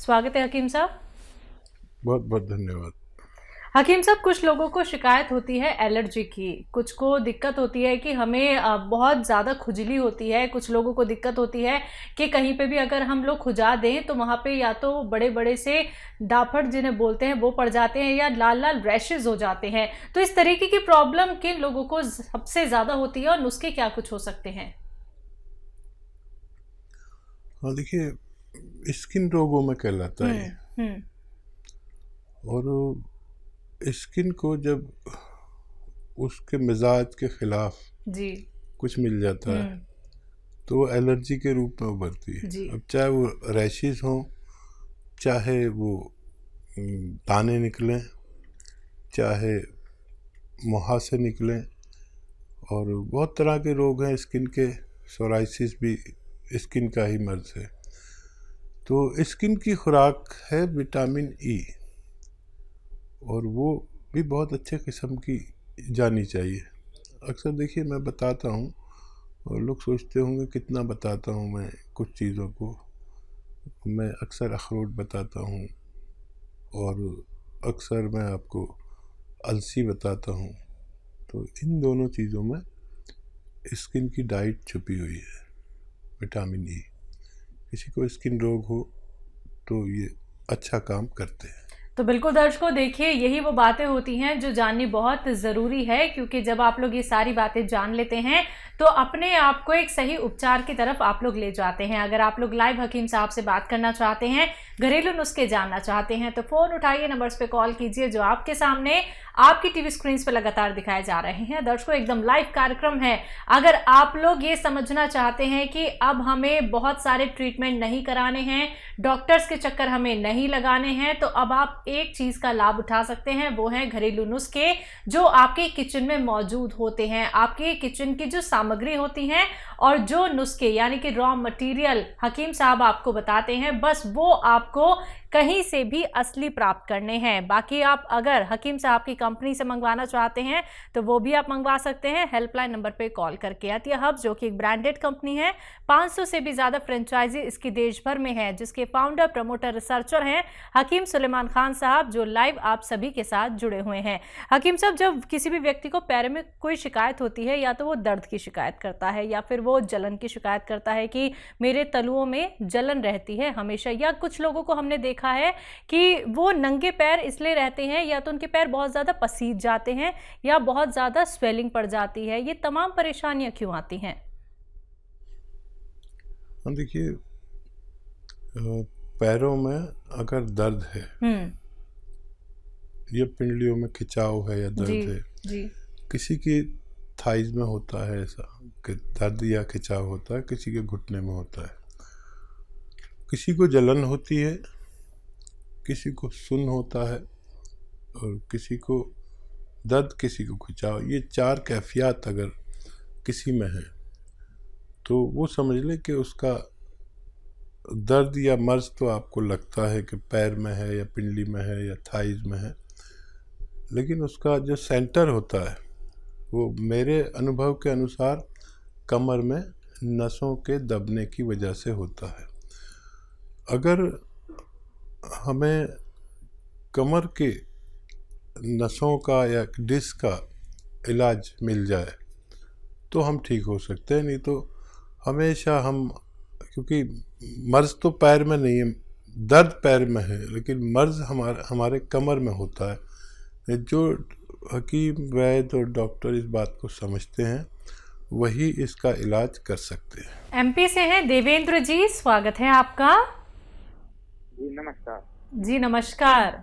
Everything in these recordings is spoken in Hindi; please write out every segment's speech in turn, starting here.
स्वागत है हकीम साहब। बहुत बहुत धन्यवाद। हकीम साहब, कुछ लोगों को शिकायत होती है एलर्जी की, कुछ को दिक्कत होती है कि हमें बहुत ज़्यादा खुजली होती है, कुछ लोगों को दिक्कत होती है कि कहीं पे भी अगर हम लोग खुजा दें तो वहाँ पे या तो बड़े बड़े से डाफड़ जिन्हें बोलते हैं वो पड़ जाते हैं या लाल लाल रैशेज हो जाते हैं। तो इस तरीके की प्रॉब्लम किन लोगों को सबसे ज़्यादा होती है और नुस्खे क्या कुछ हो सकते हैं? हाँ, देखिए, स्किन रोगों में कहलाता है ये। हम्म। और स्किन को जब उसके मिजाज के खिलाफ जी। कुछ मिल जाता है तो वो एलर्जी के रूप में उभरती है। जी। अब चाहे वो रैशेज हों, चाहे वो दाने निकलें, चाहे मुहासे निकलें, और बहुत तरह के रोग हैं स्किन के। सोराइसिस भी स्किन का ही मर्ज है। तो स्किन की खुराक है विटामिन ई, और वो भी बहुत अच्छे किस्म की जानी चाहिए। अक्सर देखिए मैं बताता हूँ और लोग सोचते होंगे कितना बताता हूँ मैं कुछ चीज़ों को। मैं अक्सर अखरोट बताता हूँ और अक्सर मैं आपको अलसी बताता हूँ। तो इन दोनों चीज़ों में स्किन की डाइट छुपी हुई है, विटामिन ई। किसी को स्किन रोग हो तो ये अच्छा काम करते हैं। तो बिल्कुल दर्शकों, देखिए यही वो बातें होती हैं जो जाननी बहुत ज़रूरी है, क्योंकि जब आप लोग ये सारी बातें जान लेते हैं तो अपने आप को एक सही उपचार की तरफ आप लोग ले जाते हैं। अगर आप लोग लाइव हकीम साहब से बात करना चाहते हैं, घरेलू नुस्खे जानना चाहते हैं, तो फ़ोन उठाइए, नंबर्स पे कॉल कीजिए जो आपके सामने आपकी टीवी स्क्रीन पर लगातार दिखाए जा रहे हैं। दर्शकों, एकदम लाइव कार्यक्रम है। अगर आप लोग ये समझना चाहते हैं कि अब हमें बहुत सारे ट्रीटमेंट नहीं कराने हैं, डॉक्टर्स के चक्कर हमें नहीं लगाने हैं, तो अब आप एक चीज का लाभ उठा सकते हैं, वो है घरेलू नुस्खे जो आपके किचन में मौजूद होते हैं। आपके किचन की जो सामग्री होती है और जो नुस्खे यानी कि रॉ मटेरियल हकीम साहब आपको बताते हैं, बस वो आपको कहीं से भी असली प्राप्त करने हैं। बाकी आप अगर हकीम साहब की कंपनी से मंगवाना चाहते हैं तो वो भी आप मंगवा सकते हैं हेल्पलाइन नंबर पे कॉल करके। अतिया हब्स जो कि एक ब्रांडेड कंपनी है, 500 से भी ज्यादा फ्रेंचाइजी इसकी देश भर में है, जिसके फाउंडर, प्रमोटर, रिसर्चर हैं हकीम सुलेमान खान साहब, जो लाइव आप सभी के साथ जुड़े हुए हैं। हकीम साहब, जब किसी भी व्यक्ति को पैर में कोई शिकायत होती है, या तो वो दर्द की शिकायत करता है या फिर वो जलन की शिकायत करता है कि मेरे तलुओं में जलन रहती है हमेशा, या कुछ लोगों को हमने देखा है कि वो नंगे पैर इसलिए रहते हैं या तो उनके पैर बहुत ज्यादा पसीज जाते हैं या बहुत ज्यादा स्वेलिंग पड़ जाती है, ये तमाम परेशानियां क्यों आती हैं? देखिए, पैरों में अगर दर्द है या पिंडलियों में खिंचाव है या दर्द है, जी। किसी की थाइज में होता है ऐसा कि दर्द या खिंचाव होता है, किसी के घुटने में होता है, किसी को जलन होती है, किसी को सुन्न होता है, और किसी को दर्द, किसी को खिंचाव। ये 4 कैफियत अगर किसी में है तो वो समझ ले कि उसका दर्द या मर्ज तो आपको लगता है कि पैर में है या पिंडली में है या थाइज में है, लेकिन उसका जो सेंटर होता है वो मेरे अनुभव के अनुसार कमर में नसों के दबने की वजह से होता है। अगर हमें कमर के नसों का या डिस्क का इलाज मिल जाए तो हम ठीक हो सकते हैं, नहीं तो हमेशा हम, क्योंकि मर्ज तो पैर में नहीं है, दर्द पैर में है, लेकिन मर्ज हमारे कमर में होता है। जो हकीम, वैद्य और डॉक्टर इस बात को समझते हैं वही इसका इलाज कर सकते हैं। एमपी से हैं देवेंद्र जी, स्वागत है आपका। जी नमस्कार। जी नमस्कार।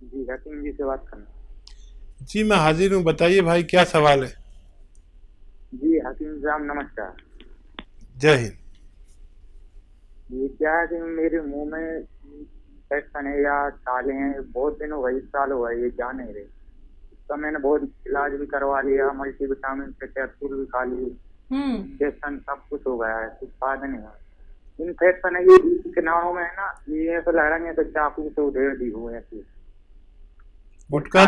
जी हकीम जी से बात करना। जी मैं हाजिर हूँ, बताइए भाई क्या सवाल है। जी हकीम साहब नमस्कार। जय हिंद। ये क्या है कि मेरे मुंह में इन्फेक्शन है या छाले हैं, बहुत दिन हो गए, 1 साल हो गए, ये जा नहीं रहे। इसका मैंने बहुत इलाज भी करवा लिया, मल्टीविटामिन के कैप्सूल भी खा लिए, इंजेक्शन सब कुछ हो गया है, कुछ फायदा नहीं हुआ। इन्फेक्शन है ये किनारों में है ना, ये ऐसा लग रहा है तो चाकू से उधेड़ दी हुए ऐसी। गुटखा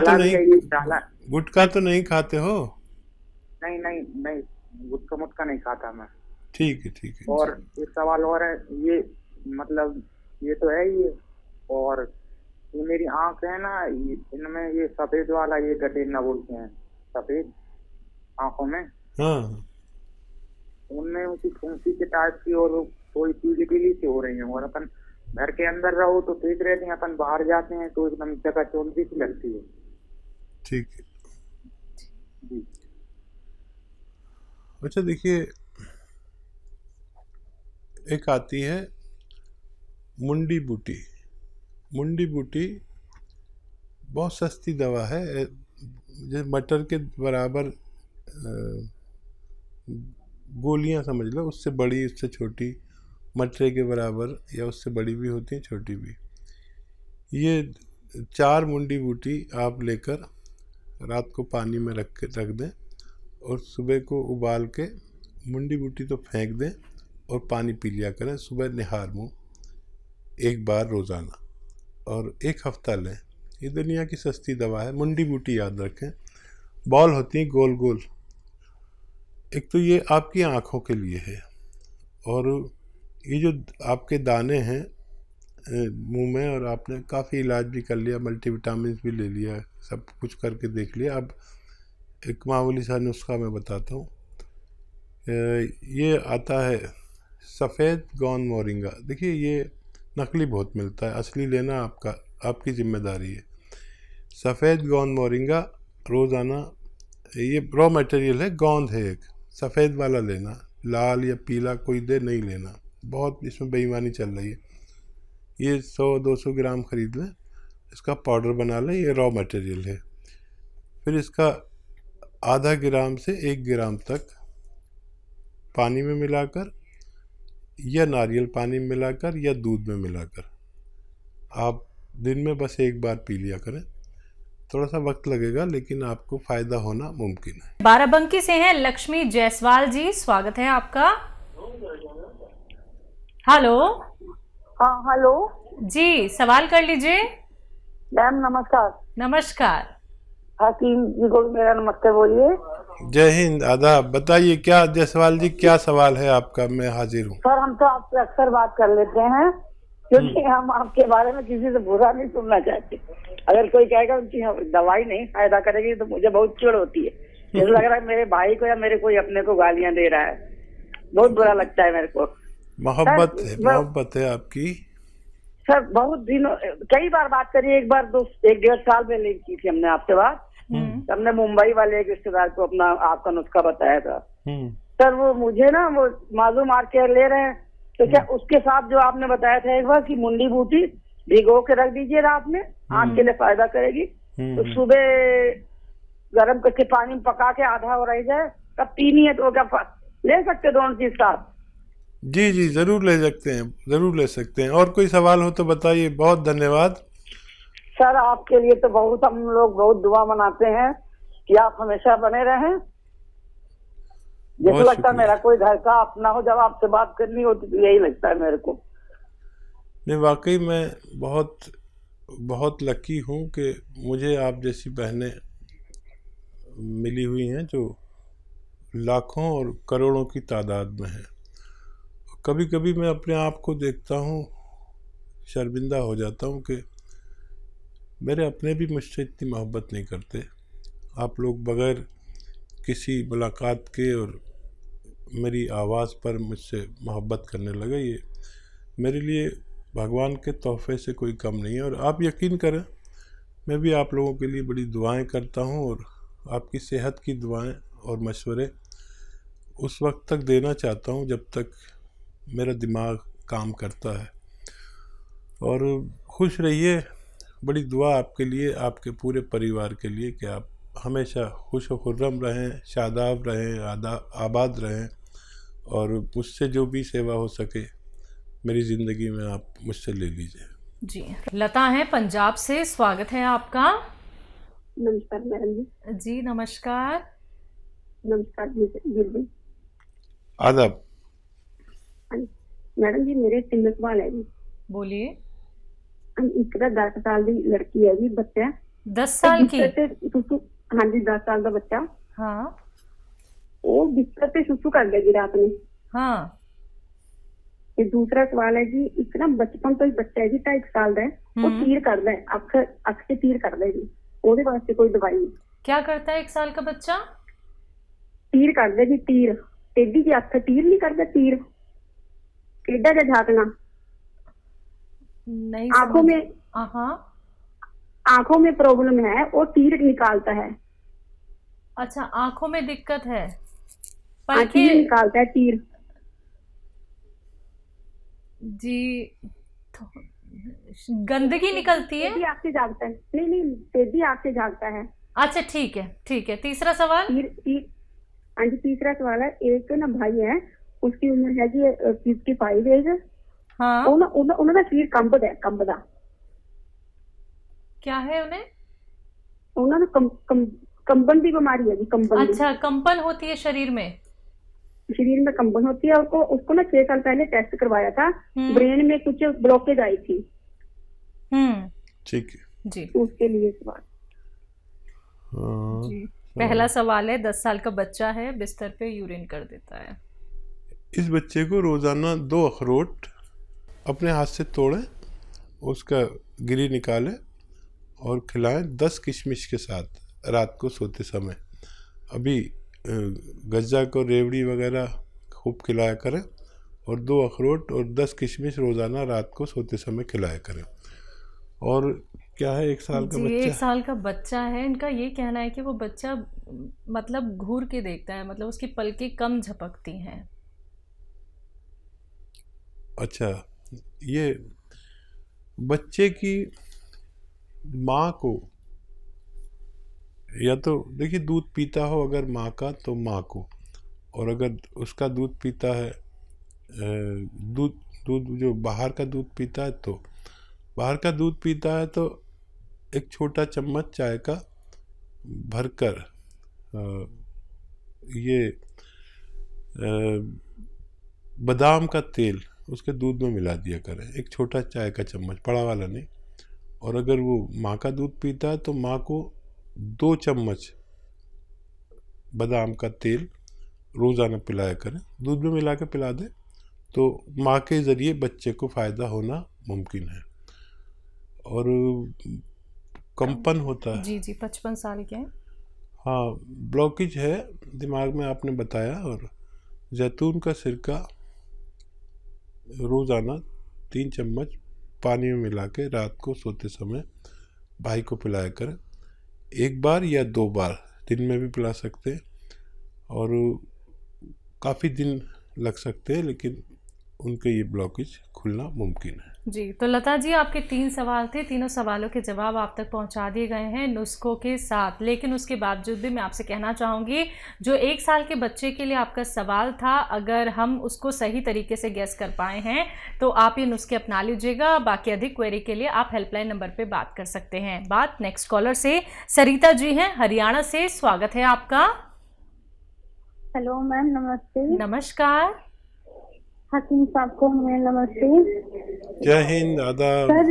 तो नहीं खाते हो? नहीं नहीं नहीं, गुटखा मुटका नहीं खाता मैं। ठीक है ठीक है। और एक सवाल और है, ये मतलब ये तो है ही है। और ये मेरी आंख है ना, इनमें ये सफेद वाला ये गठेना बोलते हैं, सफेद आंखों में, हाँ उनमें उनकी फुंसी के टाइप की और थोड़ी पीली पीली सी हो रही है। और अपन घर के अंदर रहो तो ठीक रहते हैं, अपन बाहर जाते हैं तो एकदम जगह चौंधी सी लगती है। ठीक है। जी। अच्छा देखिए, एक आती है मुंडी बूटी। मुंडी बूटी बहुत सस्ती दवा है, जैसे मटर के बराबर गोलियां समझ लो, उससे बड़ी उससे छोटी, मटरे के बराबर या उससे बड़ी भी होती हैं, छोटी भी। ये 4 मुंडी बूटी आप लेकर रात को पानी में रख दें और सुबह को उबाल के मुंडी बूटी तो फेंक दें और पानी पी लिया करें सुबह निहार मुँह 1 बार रोज़ाना, और 1 हफ्ता लें। ये दुनिया की सस्ती दवा है। मुंडी बूटी याद रखें, बॉल होती हैं गोल गोल। एक तो ये आपकी आँखों के लिए है, और ये जो आपके दाने हैं मुंह में, और आपने काफ़ी इलाज भी कर लिया, मल्टीविटामिन भी ले लिया, सब कुछ करके देख लिया। अब एक मामूली सा नुस्खा मैं बताता हूँ। ये आता है सफ़ेद गोंद मोरिंगा। देखिए ये नकली बहुत मिलता है, असली लेना आपकी जिम्मेदारी है। सफ़ेद गोंद मोरिंगा रोज़ाना, ये रॉ मटेरियल है, गोंद है एक, सफ़ेद वाला लेना, लाल या पीला कोई दे नहीं लेना, बहुत इसमें बेईमानी चल रही है। ये 100-200 ग्राम खरीद लें, इसका पाउडर बना लें, ये रॉ मटेरियल है। फिर इसका आधा ग्राम से 1 ग्राम तक पानी में मिलाकर या नारियल पानी में मिलाकर या दूध में मिलाकर आप दिन में बस 1 बार पी लिया करें। थोड़ा सा वक्त लगेगा लेकिन आपको फ़ायदा होना मुमकिन है। बाराबंकी से हैं लक्ष्मी जायसवाल जी, स्वागत है आपका। हेलो। हाँ हेलो जी, सवाल कर लीजिए। मैम नमस्कार। नमस्कार। हकीम जी को मेरा नमस्ते बोलिए। जय हिंद, आदाब। बताइए क्या जायसवाल जी, क्या सवाल है आपका? मैं हाजिर हूँ। सर हम तो आपसे अक्सर बात कर लेते हैं, क्योंकि हम आपके बारे में किसी से बुरा नहीं सुनना चाहते। अगर कोई कहेगा उनकी दवाई नहीं फायदा करेगी तो मुझे बहुत चिढ़ होती है। जैसे लग रहा है मेरे भाई को या मेरे कोई अपने को गालियां दे रहा है, बहुत बुरा लगता है मेरे को। मोहब्बत है आपकी। सर बहुत दिनों, कई बार बात करी, एक बार 1-1.5 साल पहले की थी हमने आपसे बात। हमने मुंबई वाले एक रिश्तेदार को अपना आपका नुस्खा बताया था। सर वो मुझे ना वो मालूम आर ले रहे हैं, तो क्या उसके साथ जो आपने बताया था एक बार कि मुंडी बूटी भिगो के रख दीजिए रात में, आँख के लिए फायदा करेगी, तो सुबह गर्म करके पानी में पका के आधा हो रह जाए तब पीनी है, तो क्या ले सकते दोनों चीज साथ? जी जी जरूर ले सकते हैं, जरूर ले सकते हैं। और कोई सवाल हो तो बताइए। बहुत धन्यवाद सर, आपके लिए तो बहुत हम लोग बहुत दुआ मनाते हैं कि आप हमेशा बने रहें। जैसे लगता है मेरा कोई घर का अपना हो, जब आपसे बात करनी होती तो यही लगता है मेरे को। नहीं, वाकई मैं बहुत बहुत लकी हूँ कि मुझे आप जैसी बहनें मिली हुई हैं जो लाखों और करोड़ों की तादाद में हैं। कभी कभी मैं अपने आप को देखता हूँ, शर्मिंदा हो जाता हूँ कि मेरे अपने भी मुझसे इतनी मोहब्बत नहीं करते। आप लोग बगैर किसी मुलाकात के और मेरी आवाज़ पर मुझसे मोहब्बत करने लगे, ये मेरे लिए भगवान के तोहफे से कोई कम नहीं है। और आप यकीन करें, मैं भी आप लोगों के लिए बड़ी दुआएं करता हूं, और आपकी सेहत की दुआएं और मशवरे उस वक्त तक देना चाहता हूं जब तक मेरा दिमाग काम करता है। और खुश रहिए, बड़ी दुआ आपके लिए, आपके पूरे परिवार के लिए कि आप हमेशा खुश व खुर्रम रहें, शादाब रहें, आबाद रहें, और मुझसे जो भी सेवा हो सके मेरी ज़िंदगी में आप मुझसे ले लीजिए। जी, लता है पंजाब से, स्वागत है आपका। नमस्कार मैडम जी। जी नमस्कार। नमस्कार जी। आदाब। मैडम जी मेरे 3 सवाल है जी। बोलिए। एक 10 साल की लड़की है जी, बच्चा 10 साल की? हाँ जी 10 साल का बच्चा। हाँ। वो बिस्तर पे सुसु कर गया जी रात में। हाँ। ये दूसरा सवाल है जी, इतना बचपन तो ही बच्चा है जी 2.5 साल का है, वो तीर कर दे, अख से तीर कर दे जी, ਉਹਦੇ ਵਾਸਤੇ कोई दवाई नहीं। क्या करता है 1 साल का बच्चा? तीर कर दे जी, तीर टेढ़ी जी अख, तीर नहीं करता, तीर टेढ़ा जा झाकना नहीं आंखों में, हाँ आंखों में प्रॉब्लम है, वो तीर निकालता है। अच्छा, आंखों में दिक्कत है, तीर निकालता है, तीर जी। तो गंदगी निकलती है, टेढ़ी आंख से जागता है, नहीं टेढ़ी आंख से जागता है। अच्छा ठीक है। तीसरा सवाल? हाँ जी, तीसरा सवाल है, एक ना भाई है, उसकी उम्र है जी 55 एज। हाँ, उन्होंने सिर कंबदा क्या है उन्हें? उन्होंने कंबन की बीमारी है जी, कंबन। अच्छा, कंपन होती है शरीर में? शरीर में कंबन होती है। उसको ना 6 साल पहले टेस्ट करवाया था, ब्रेन में कुछ ब्लॉकेज आई थी। ठीक है जी, उसके लिए सवाल। हाँ, जी। पहला सवाल है, 10 साल का बच्चा है, बिस्तर पे यूरिन कर देता है। इस बच्चे को रोजाना 2 अखरोट अपने हाथ से तोड़ें, उसका गिरी निकालें और खिलाएं 10 किशमिश के साथ रात को सोते समय। अभी गज्जा को रेवड़ी वगैरह खूब खिलाया करें और 2 अखरोट और 10 किशमिश रोज़ाना रात को सोते समय खिलाया करें। और क्या है 1 साल का बच्चा? 1 साल का बच्चा है, इनका ये कहना है कि वो बच्चा मतलब घूर के देखता है, मतलब उसकी पलकें कम झपकती हैं। अच्छा, ये बच्चे की माँ को, या तो देखिए दूध पीता हो अगर माँ का तो माँ को, और अगर उसका दूध पीता है, दूध जो बाहर का दूध पीता है तो बाहर का दूध पीता है तो एक छोटा चम्मच चाय का भरकर ये बादाम का तेल उसके दूध में मिला दिया करें, एक छोटा चाय का चम्मच, बड़ा वाला नहीं। और अगर वो माँ का दूध पीता है तो माँ को 2 चम्मच बादाम का तेल रोज़ाना पिलाया करें, दूध में मिला के पिला दें तो माँ के ज़रिए बच्चे को फ़ायदा होना मुमकिन है। और कंपन होता है जी 55 साल के हैं। हाँ, ब्लॉकेज है दिमाग में आपने बताया। और जैतून का सिरका रोज़ाना 3 चम्मच पानी में मिला के रात को सोते समय भाई को पिलाया करें, 1 बार या 2 बार दिन में भी पिला सकते हैं। और काफ़ी दिन लग सकते हैं लेकिन उनके ये ब्लॉकेज खुलना मुमकिन है। जी, तो लता जी आपके 3 सवाल थे, तीनों सवालों के जवाब आप तक पहुंचा दिए गए हैं नुस्खों के साथ। लेकिन उसके बावजूद भी मैं आपसे कहना चाहूँगी, जो 1 साल के बच्चे के लिए आपका सवाल था, अगर हम उसको सही तरीके से गेस कर पाए हैं तो आप ये नुस्खे अपना लीजिएगा। बाकी अधिक क्वेरी के लिए आप हेल्पलाइन नंबर पर बात कर सकते हैं। बात नेक्स्ट कॉलर से सरिता जी हैं हरियाणा से, स्वागत है आपका। हेलो मैम, नमस्ते। नमस्कार। हकीम साहब को मैं नमस्ते। जय हिंद, आदाब। सर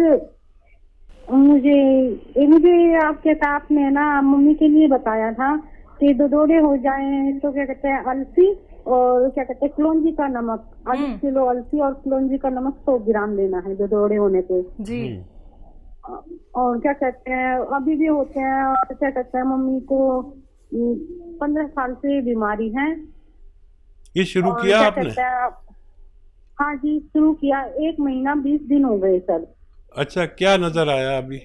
मुझे आपके साथ में ना मम्मी के लिए बताया था कि दौरे हो जाए तो क्या कहते हैं अलसी और क्या कहते हैं कलौंजी का नमक, आधा किलो अलसी और कलौंजी का नमक 100 ग्राम लेना है दौरे होने पे जी। और क्या कहते हैं अभी भी होते हैं, और क्या कहते हैं मम्मी को 15 साल से बीमारी है। ये शुरू किया आपने? हाँ जी, शुरू किया, 1 महीना 20 दिन हो गए सर। अच्छा, क्या नजर आया अभी?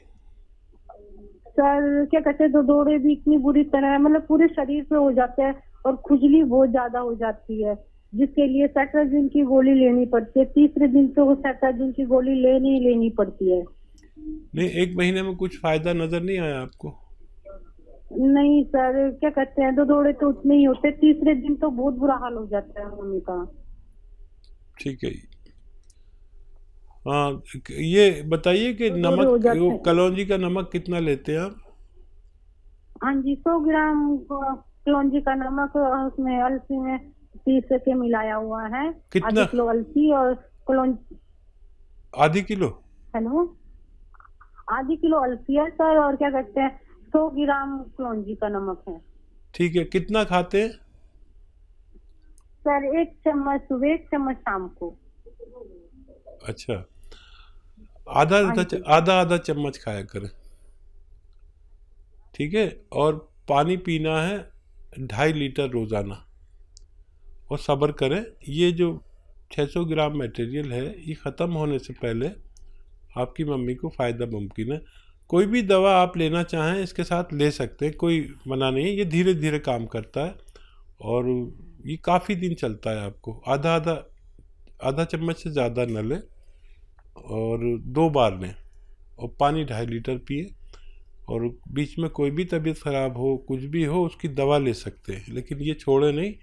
सर क्या कहते हैं दौरे भी इतनी बुरी तरह मतलब पूरे शरीर पे हो जाते हैं और खुजली बहुत ज्यादा हो जाती है, जिसके लिए सेट्राजिन की गोली लेनी पड़ती है। 3रे दिन तो सेट्राजिन की गोली लेनी पड़ती है। नहीं, 1 महीने में कुछ फायदा नजर नहीं आया आपको? नहीं सर, क्या कहते हैं दौरे तो उतने ही होते, 3रे दिन तो बहुत बुरा हाल हो जाता है मम्मी का। ठीक है। हाँ, ये बताइए कि नमक, कलौंजी का नमक कितना लेते हैं आप? हाँ जी, 100 ग्राम कलौंजी का नमक, उसमें अलसी में 30 के मिलाया हुआ है। कितना? आधा किलो अलसी और कलौंजी। आधी किलो? हेलो, आधी किलो अलसी है सर, और क्या कहते हैं 100 ग्राम कलौंजी का नमक है। ठीक है। कितना खाते हैं सर? 1 चम्मच सुबह, 1 चम्मच शाम को। अच्छा, आधा चम्मच खाया करें, ठीक है। और पानी पीना है 2.5 लीटर रोज़ाना। और सब्र करें, ये जो 600 ग्राम मटेरियल है ये ख़त्म होने से पहले आपकी मम्मी को फ़ायदा मुमकिन है। कोई भी दवा आप लेना चाहें इसके साथ ले सकते हैं, कोई मना नहीं है। ये धीरे धीरे काम करता है और ये काफ़ी दिन चलता है। आपको आधा चम्मच से ज़्यादा न लें और 2 बार लें, और पानी 2.5 लीटर पिए। और बीच में कोई भी तबीयत ख़राब हो, कुछ भी हो, उसकी दवा ले सकते हैं, लेकिन ये छोड़े नहीं।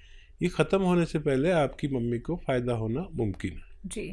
ये ख़त्म होने से पहले आपकी मम्मी को फ़ायदा होना मुमकिन है। जी।